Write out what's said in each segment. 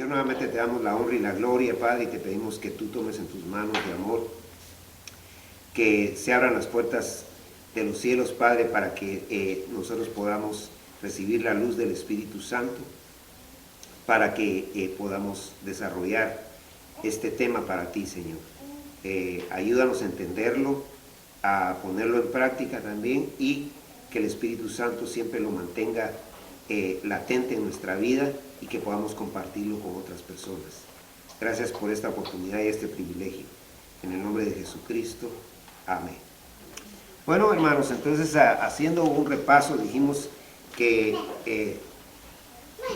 nuevamente te damos la honra y la gloria, Padre, y te pedimos que tú tomes en tus manos de amor, que se abran las puertas de los cielos, Padre, para que nosotros podamos recibir la luz del Espíritu Santo, para que podamos desarrollar este tema para ti, Señor. Ayúdanos a entenderlo, a ponerlo en práctica también, y que el Espíritu Santo siempre lo mantenga latente en nuestra vida y que podamos compartirlo con otras personas. Gracias por esta oportunidad y este privilegio. En el nombre de Jesucristo. Amén. Bueno, hermanos, entonces haciendo un repaso, dijimos que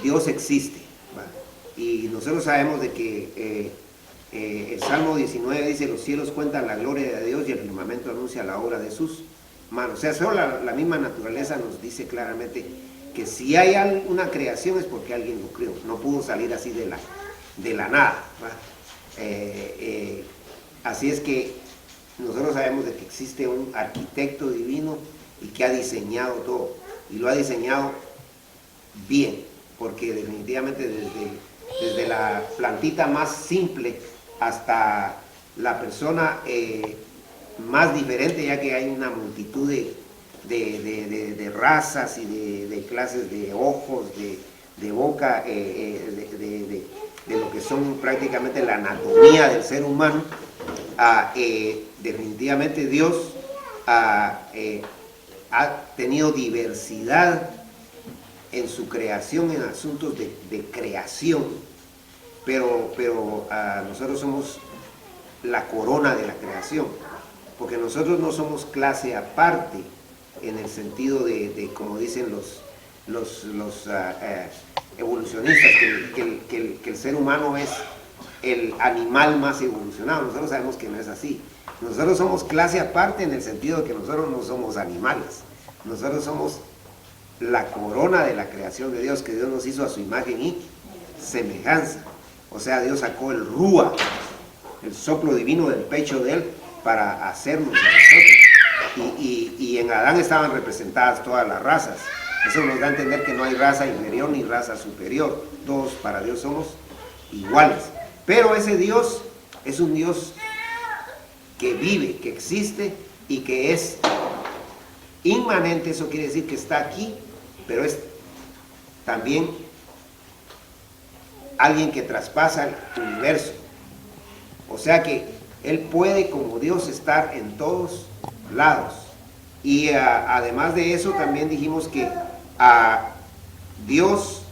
Dios existe, ¿va? Y nosotros sabemos de que el Salmo 19 dice: los cielos cuentan la gloria de Dios y el firmamento anuncia la obra de sus manos. O sea, solo la misma naturaleza nos dice claramente que si hay alguna creación es porque alguien lo creó, no pudo salir así de la nada, ¿va? Así es que nosotros sabemos de que existe un arquitecto divino y que ha diseñado todo, y lo ha diseñado bien, porque definitivamente desde la plantita más simple hasta la persona más diferente, ya que hay una multitud de razas y de clases de ojos, de boca, de lo que son prácticamente la anatomía del ser humano. Definitivamente Dios ha tenido diversidad en su creación, en asuntos de creación, pero nosotros somos la corona de la creación, porque nosotros no somos clase aparte, en el sentido de como dicen los evolucionistas, que el ser humano es el animal más evolucionado. Nosotros sabemos que no es así. Nosotros somos clase aparte en el sentido de que nosotros no somos animales. Nosotros somos la corona de la creación de Dios, que Dios nos hizo a su imagen y semejanza. O sea, Dios sacó el rúa, el soplo divino del pecho de Él, para hacernos a nosotros. Y en Adán estaban representadas todas las razas. Eso nos da a entender que no hay raza inferior ni raza superior. Todos para Dios somos iguales. Pero ese Dios es un Dios que vive, que existe y que es inmanente. Eso quiere decir que está aquí, pero es también alguien que traspasa el universo. O sea que Él puede, como Dios, estar en todos lados. Y además de eso, también dijimos que Dios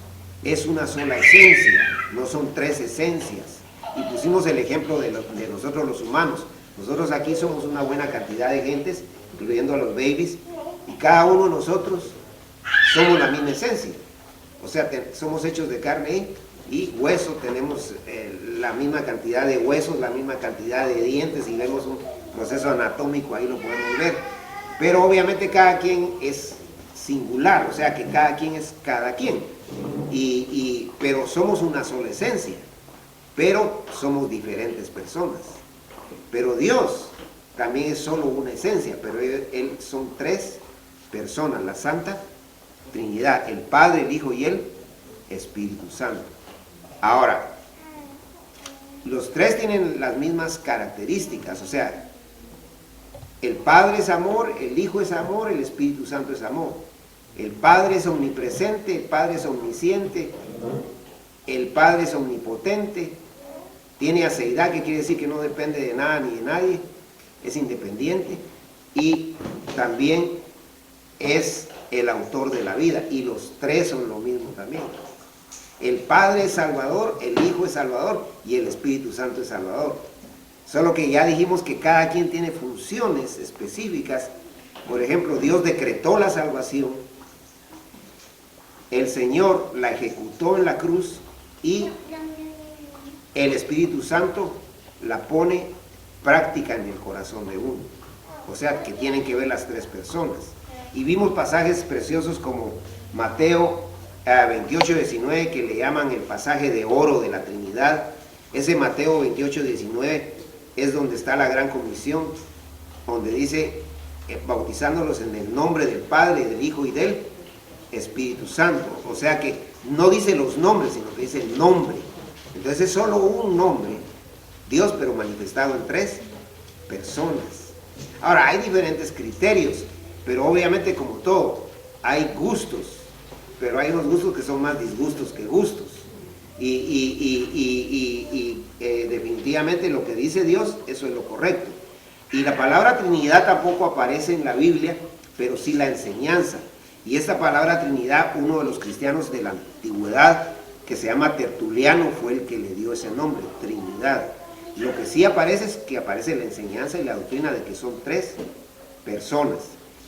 es una sola esencia, no son tres esencias. Y pusimos el ejemplo de nosotros los humanos. Nosotros aquí somos una buena cantidad de gentes, incluyendo a los babies, y cada uno de nosotros somos la misma esencia. O sea, somos hechos de carne y hueso, tenemos la misma cantidad de huesos, la misma cantidad de dientes, y vemos un proceso anatómico, ahí lo podemos ver. Pero obviamente cada quien es singular, o sea que cada quien es cada quien. Pero somos una sola esencia, pero somos diferentes personas. Pero Dios también es solo una esencia, pero Él son tres personas, la Santa Trinidad, el Padre, el Hijo y el Espíritu Santo. Ahora, los tres tienen las mismas características, o sea, el Padre es amor, el Hijo es amor, el Espíritu Santo es amor. El Padre es omnipresente, el Padre es omnisciente, el Padre es omnipotente, tiene aceidad, que quiere decir que no depende de nada ni de nadie, es independiente, y también es el autor de la vida, y los tres son lo mismo también. El Padre es Salvador, el Hijo es Salvador y el Espíritu Santo es Salvador. Solo que ya dijimos que cada quien tiene funciones específicas. Por ejemplo, Dios decretó la salvación, el Señor la ejecutó en la cruz y el Espíritu Santo la pone práctica en el corazón de uno. O sea, que tienen que ver las tres personas. Y vimos pasajes preciosos como Mateo 28:19, que le llaman el pasaje de oro de la Trinidad. Ese Mateo 28:19 es donde está la gran comisión, donde dice, bautizándolos en el nombre del Padre, del Hijo y del Espíritu Santo. O sea que no dice los nombres, sino que dice el nombre. Entonces es solo un nombre, Dios, pero manifestado en tres personas. Ahora, hay diferentes criterios, pero obviamente, como todo, hay gustos, pero hay unos gustos que son más disgustos que gustos. Definitivamente lo que dice Dios, eso es lo correcto. Y la palabra Trinidad tampoco aparece en la Biblia, pero sí la enseñanza. Y esta palabra Trinidad, uno de los cristianos de la antigüedad, que se llama Tertuliano, fue el que le dio ese nombre, Trinidad. Lo que sí aparece es que aparece la enseñanza y la doctrina de que son tres personas,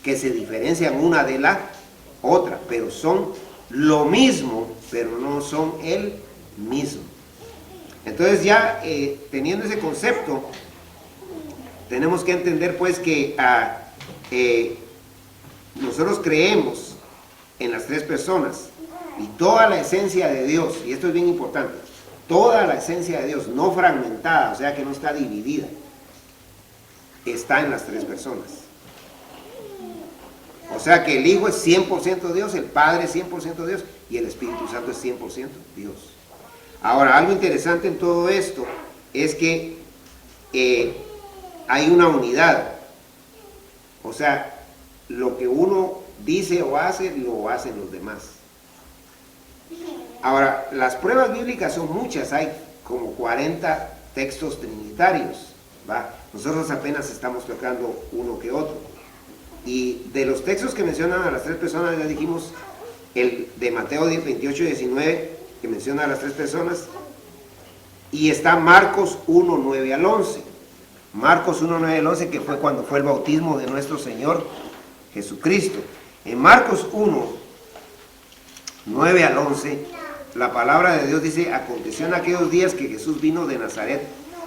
que se diferencian una de la otra, pero son lo mismo, pero no son el mismo. Entonces ya teniendo ese concepto, tenemos que entender pues que nosotros creemos en las tres personas y toda la esencia de Dios, y esto es bien importante, toda la esencia de Dios, no fragmentada, o sea que no está dividida, está en las tres personas. O sea que el Hijo es 100% Dios, el Padre es 100% Dios y el Espíritu Santo es 100% Dios. Ahora, algo interesante en todo esto es que hay una unidad. O sea, lo que uno dice o hace, lo hacen los demás. Ahora, las pruebas bíblicas son muchas, hay como 40 textos trinitarios, ¿va? Nosotros apenas estamos tocando uno que otro. Y de los textos que mencionan a las tres personas, ya dijimos, el de Mateo 28 y 19, que menciona a las tres personas, y está Marcos 1, 9 al 11. Marcos 1, 9 al 11, que fue cuando fue el bautismo de nuestro Señor Jesucristo. En Marcos 1, 9 al 11, la palabra de Dios dice: aconteció en aquellos días que Jesús vino de Nazaret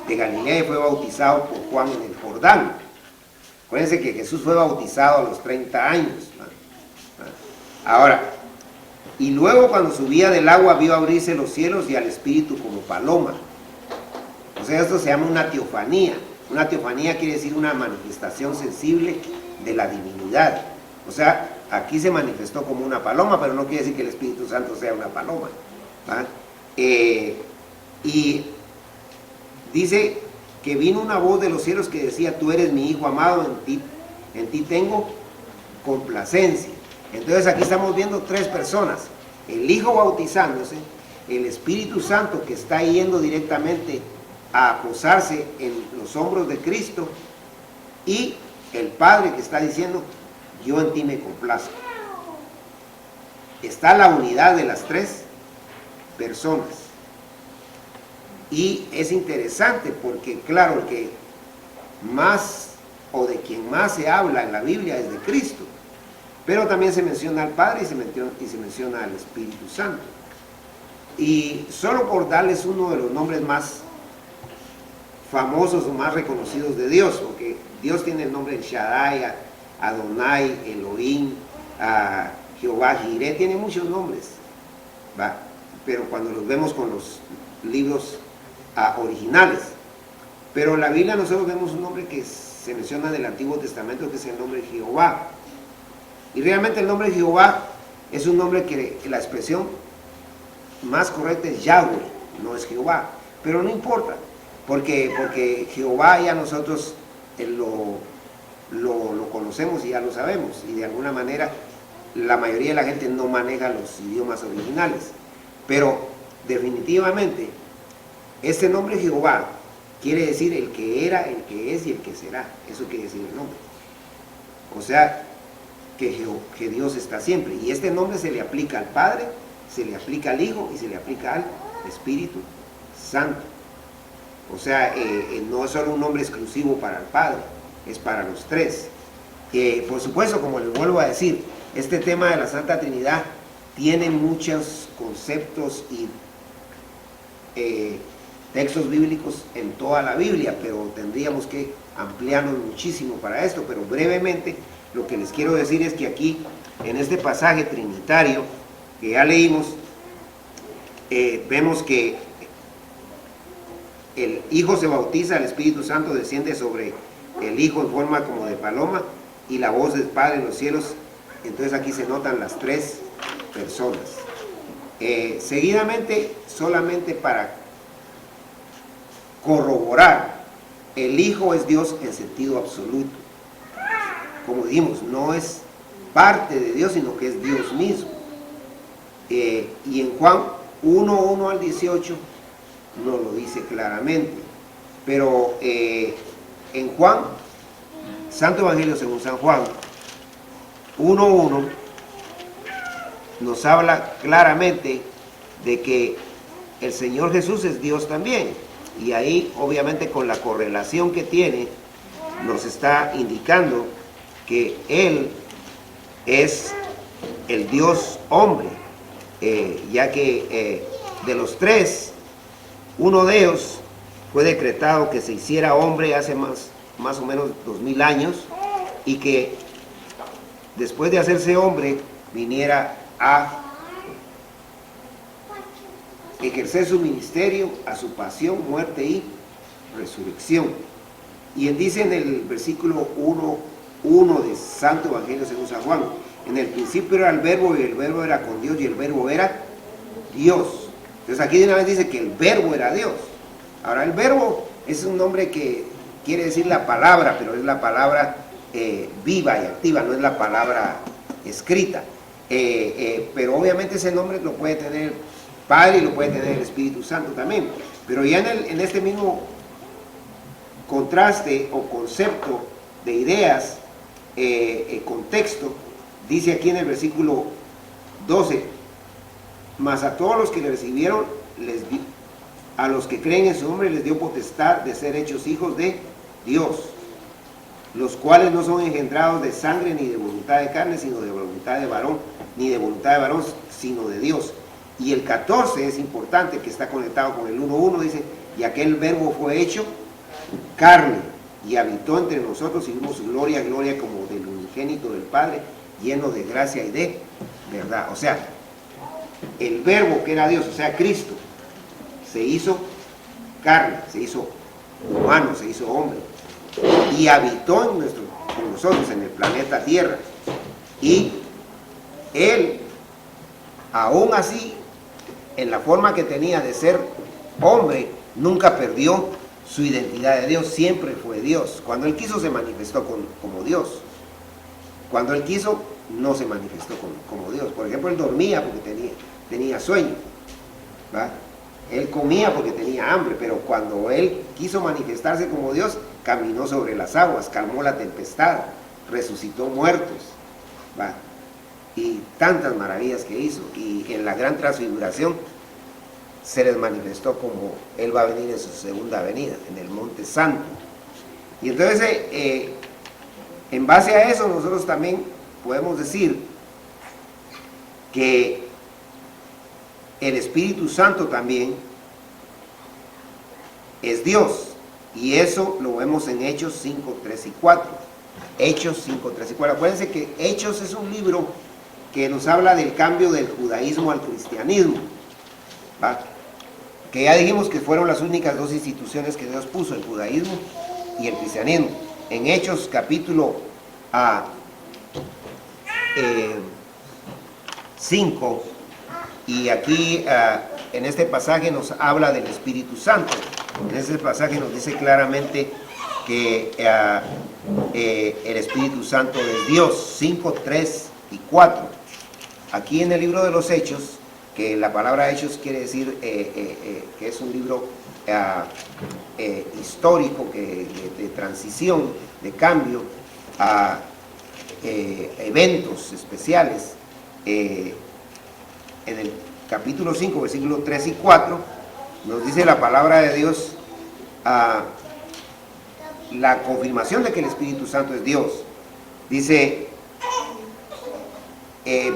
de Galilea y fue bautizado por Juan en el Jordán. Acuérdense que Jesús fue bautizado a los 30 años. Ahora, y luego cuando subía del agua vio abrirse los cielos y al Espíritu como paloma. O sea, esto se llama una teofanía. Una teofanía quiere decir una manifestación sensible de la divinidad. O sea, aquí se manifestó como una paloma, pero no quiere decir que el Espíritu Santo sea una paloma. Y dice que vino una voz de los cielos que decía: tú eres mi Hijo amado, en ti tengo complacencia. Entonces aquí estamos viendo tres personas: el Hijo bautizándose, el Espíritu Santo que está yendo directamente a posarse en los hombros de Cristo, y el Padre que está diciendo: yo en ti me complazco. Está la unidad de las tres personas. Y es interesante porque, claro, el que más o de quien más se habla en la Biblia es de Cristo, pero también se menciona al Padre y se menciona al Espíritu Santo. Y solo por darles uno de los nombres más famosos o más reconocidos de Dios, porque Dios tiene el nombre de Shaddai, Adonai, Elohim, Jehová Jireh, tiene muchos nombres, ¿va? Pero cuando los vemos con los libros originales. Pero en la Biblia nosotros vemos un nombre que se menciona en el Antiguo Testamento, que es el nombre de Jehová. Y realmente el nombre de Jehová es un nombre que la expresión más correcta es Yahweh, no es Jehová. Pero no importa, porque Jehová ya nosotros lo conocemos y ya lo sabemos. Y de alguna manera la mayoría de la gente no maneja los idiomas originales. Pero definitivamente este nombre Jehová quiere decir el que era, el que es y el que será. Eso quiere decir el nombre. O sea, que Dios está siempre. Y este nombre se le aplica al Padre, se le aplica al Hijo y se le aplica al Espíritu Santo. O sea, no es solo un nombre exclusivo para el Padre, es para los tres. Por supuesto, como les vuelvo a decir, este tema de la Santa Trinidad tiene muchos conceptos y textos bíblicos en toda la Biblia, pero tendríamos que ampliarnos muchísimo para esto. Pero brevemente lo que les quiero decir es que aquí, en este pasaje trinitario que ya leímos, vemos que el Hijo se bautiza, el Espíritu Santo desciende sobre el Hijo en forma como de paloma, y la voz del Padre en los cielos. Entonces aquí se notan las tres personas. Seguidamente, solamente para corroborar, el Hijo es Dios en sentido absoluto. Como dijimos, no es parte de Dios, sino que es Dios mismo. Y en Juan 1:1 al 18 nos lo dice claramente. Pero en Juan, Santo Evangelio según San Juan 1:1 nos habla claramente de que el Señor Jesús es Dios también. Y ahí, obviamente, con la correlación que tiene, nos está indicando que Él es el Dios hombre, ya que de los tres, uno de ellos fue decretado que se hiciera hombre hace más o menos 2000 años, y que después de hacerse hombre viniera a ejercer su ministerio, a su pasión, muerte y resurrección. Y él dice en el versículo 1 de Santo Evangelio según San Juan: en el principio era el Verbo, y el Verbo era con Dios, y el Verbo era Dios. Entonces aquí de una vez dice que el Verbo era Dios. Ahora, el Verbo es un nombre que quiere decir la palabra, pero es la palabra viva y activa, no es la palabra escrita. Pero obviamente ese nombre lo puede tener Padre y lo puede tener el Espíritu Santo también. Pero ya en este mismo contraste o concepto de ideas, contexto, dice aquí en el versículo 12: mas a todos los que le recibieron, a los que creen en su nombre, les dio potestad de ser hechos hijos de Dios, los cuales no son engendrados de sangre ni de voluntad de carne, sino de voluntad de varón, ni de voluntad de varón, sino de Dios. Y el 14 es importante, que está conectado con el 1:1, dice: y aquel Verbo fue hecho carne y habitó entre nosotros, y vimos su gloria, gloria como del unigénito del Padre, lleno de gracia y de verdad. O sea, el Verbo que era Dios, o sea, Cristo, se hizo carne, se hizo humano, se hizo hombre, y habitó con nosotros en el planeta Tierra. Y Él, aún así, en la forma que tenía de ser hombre, nunca perdió su identidad de Dios, siempre fue Dios. Cuando Él quiso, se manifestó como Dios. Cuando Él quiso, no se manifestó como Dios. Por ejemplo, Él dormía porque tenía sueño, ¿va? Él comía porque tenía hambre, pero cuando Él quiso manifestarse como Dios, caminó sobre las aguas, calmó la tempestad, resucitó muertos, ¿va? Y tantas maravillas que hizo. Y en la gran transfiguración se les manifestó como Él va a venir en su segunda venida, en el Monte Santo. Y entonces, en base a eso, nosotros también podemos decir que el Espíritu Santo también es Dios. Y eso lo vemos en Hechos 5, 3 y 4. Hechos 5, 3 y 4. Acuérdense que Hechos es un libro que nos habla del cambio del judaísmo al cristianismo, ¿va? Que ya dijimos que fueron las únicas dos instituciones que Dios puso, el judaísmo y el cristianismo. En Hechos capítulo 5, y aquí en este pasaje nos habla del Espíritu Santo. En este pasaje nos dice claramente que el Espíritu Santo es Dios. 5, 3 y 4. Aquí en el libro de los Hechos, que la palabra Hechos quiere decir que es un libro histórico, de transición, de cambio a eventos especiales. En el capítulo 5, versículos 3 y 4, nos dice la palabra de Dios la confirmación de que el Espíritu Santo es Dios. Dice,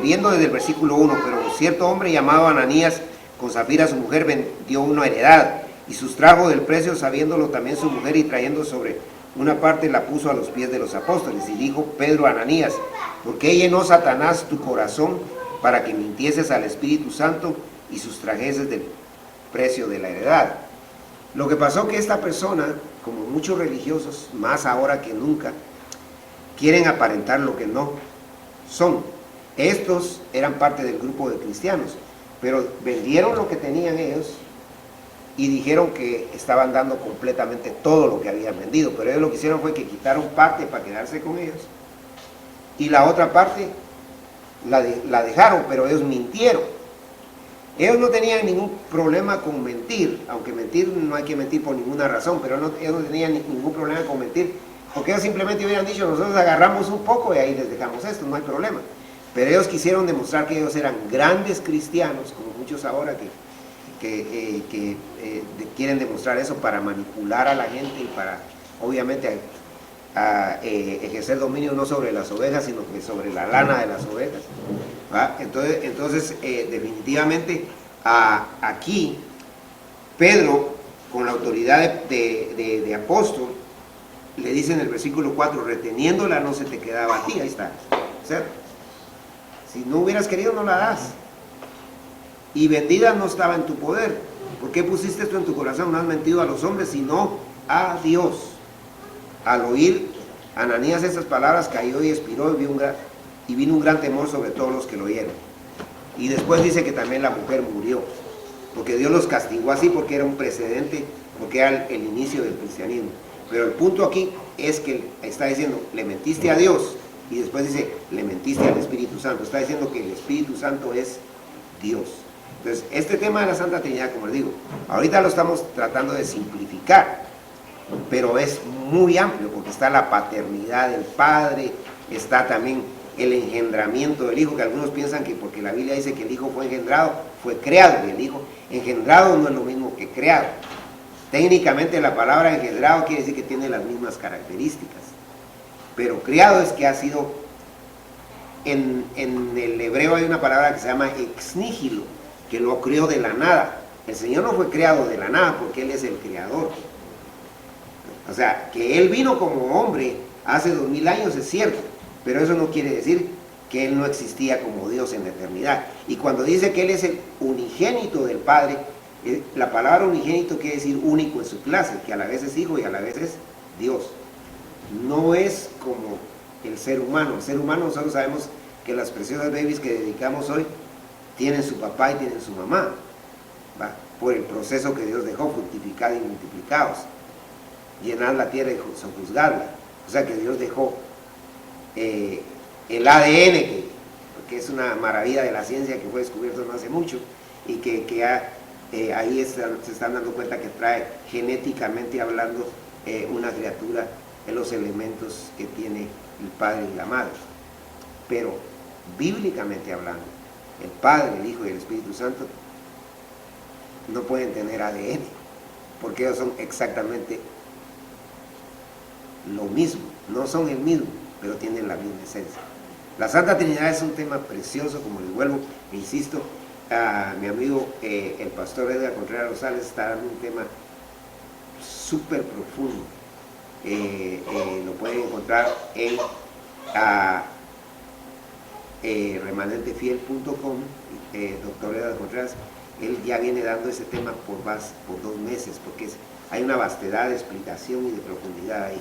viendo desde el versículo 1: pero cierto hombre llamado Ananías, con Safira su mujer, vendió una heredad y sustrajo del precio, sabiéndolo también su mujer, y trayendo sobre una parte la puso a los pies de los apóstoles. Y dijo Pedro a Ananías: ¿por qué llenó Satanás tu corazón para que mintieses al Espíritu Santo y sustrajeses del precio de la heredad? Lo que pasó que esta persona, como muchos religiosos, más ahora que nunca, quieren aparentar lo que no son. Estos eran parte del grupo de cristianos, pero vendieron lo que tenían ellos y dijeron que estaban dando completamente todo lo que habían vendido, pero ellos lo que hicieron fue que quitaron parte para quedarse con ellos y la otra parte la dejaron, pero ellos mintieron. Ellos no tenían ningún problema con mentir, aunque mentir no hay que mentir por ninguna razón, pero ellos no tenían ningún problema con mentir, porque ellos simplemente hubieran dicho, nosotros agarramos un poco y ahí les dejamos esto, no hay problema. Pero ellos quisieron demostrar que ellos eran grandes cristianos, como muchos ahora que quieren demostrar eso para manipular a la gente y para, obviamente, ejercer dominio no sobre las ovejas, sino que sobre la lana de las ovejas. ¿Va? Entonces definitivamente, aquí, Pedro, con la autoridad de apóstol, le dice en el versículo 4, reteniéndola no se te quedaba a ti, ahí está. O sea, si no hubieras querido, no la das. Y vendida no estaba en tu poder. ¿Por qué pusiste esto en tu corazón? No has mentido a los hombres, sino a Dios. Al oír Ananías estas palabras, cayó y expiró y vino un gran temor sobre todos los que lo oyeron. Y después dice que también la mujer murió, porque Dios los castigó así, porque era un precedente, porque era el inicio del cristianismo. Pero el punto aquí es que está diciendo, le mentiste a Dios, y después dice, le mentiste al Espíritu Santo. Está diciendo que el Espíritu Santo es Dios. Entonces, este tema de la Santa Trinidad, como les digo, ahorita lo estamos tratando de simplificar, pero es muy amplio, porque está la paternidad del Padre, está también el engendramiento del Hijo, que algunos piensan que porque la Biblia dice que el Hijo fue engendrado, fue creado, y el Hijo engendrado no es lo mismo que creado. Técnicamente la palabra engendrado quiere decir que tiene las mismas características, pero criado es que ha sido, en el hebreo hay una palabra que se llama ex nihilo, que lo creó de la nada. El Señor no fue creado de la nada, porque Él es el creador. O sea, que Él vino como hombre hace 2000 años es cierto, pero eso no quiere decir que Él no existía como Dios en la eternidad. Y cuando dice que Él es el unigénito del Padre, la palabra unigénito quiere decir único en su clase, que a la vez es Hijo y a la vez es Dios. No es como el ser humano. El ser humano, nosotros sabemos que las preciosas babies que dedicamos hoy tienen su papá y tienen su mamá, ¿va? Por el proceso que Dios dejó, fructificad y multiplicados, llenad la tierra y sojuzgadla. O sea que Dios dejó el ADN, que es una maravilla de la ciencia que fue descubierto no hace mucho, y que ahí se están dando cuenta que trae genéticamente hablando una criatura en los elementos que tiene el Padre y la Madre. Pero bíblicamente hablando, el Padre, el Hijo y el Espíritu Santo no pueden tener ADN, porque ellos son exactamente lo mismo, no son el mismo, pero tienen la misma esencia. La Santa Trinidad es un tema precioso, como les vuelvo e insisto, a mi amigo el pastor Edgar Contreras Rosales está dando un tema súper profundo. Lo pueden encontrar en remanentefiel.com. Doctor Edgar Contreras, él ya viene dando ese tema por 2 meses, porque hay una vastedad de explicación y de profundidad ahí.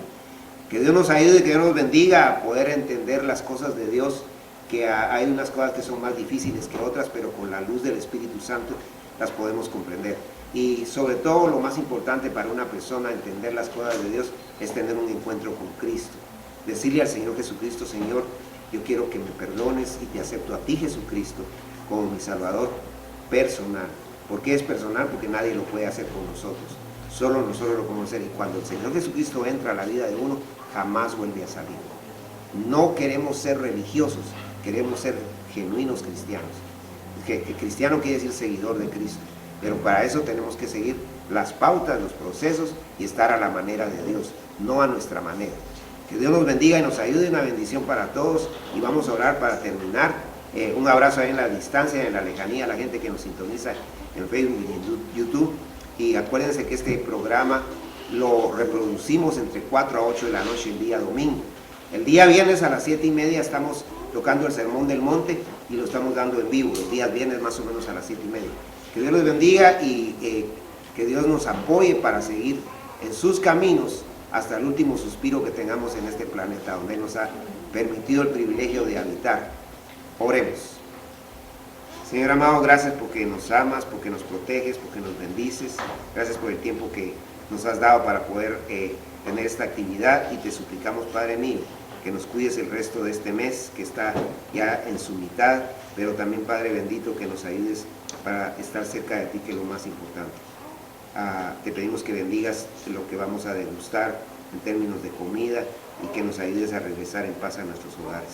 Que Dios nos ayude y que Dios nos bendiga a poder entender las cosas de Dios, que hay unas cosas que son más difíciles que otras, pero con la luz del Espíritu Santo las podemos comprender. Y sobre todo, lo más importante para una persona entender las cosas de Dios es tener un encuentro con Cristo. Decirle al Señor Jesucristo: Señor, yo quiero que me perdones y te acepto a ti, Jesucristo, como mi Salvador personal. ¿Por qué es personal? Porque nadie lo puede hacer por nosotros. Solo nosotros lo podemos hacer. Y cuando el Señor Jesucristo entra a la vida de uno, jamás vuelve a salir. No queremos ser religiosos, queremos ser genuinos cristianos. Que cristiano quiere decir seguidor de Cristo. Pero para eso tenemos que seguir las pautas, los procesos y estar a la manera de Dios, no a nuestra manera. Que Dios nos bendiga y nos ayude, una bendición para todos, y vamos a orar para terminar. Un abrazo ahí en la distancia, en la lejanía, a la gente que nos sintoniza en Facebook y en YouTube. Y acuérdense que este programa lo reproducimos entre 4 a 8 de la noche el día domingo. El día viernes a las 7:30 estamos tocando el Sermón del Monte y lo estamos dando en vivo, los días viernes más o menos a las 7:30. Que Dios los bendiga y que Dios nos apoye para seguir en sus caminos hasta el último suspiro que tengamos en este planeta, donde Él nos ha permitido el privilegio de habitar. Oremos. Señor amado, gracias porque nos amas, porque nos proteges, porque nos bendices. Gracias por el tiempo que nos has dado para poder tener esta actividad, y te suplicamos, Padre mío, que nos cuides el resto de este mes que está ya en su mitad, pero también, Padre bendito, que nos ayudes para estar cerca de ti, que es lo más importante. Te pedimos que bendigas lo que vamos a degustar en términos de comida, y que nos ayudes a regresar en paz a nuestros hogares.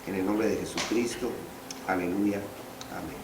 En el nombre de Jesucristo, aleluya, amén.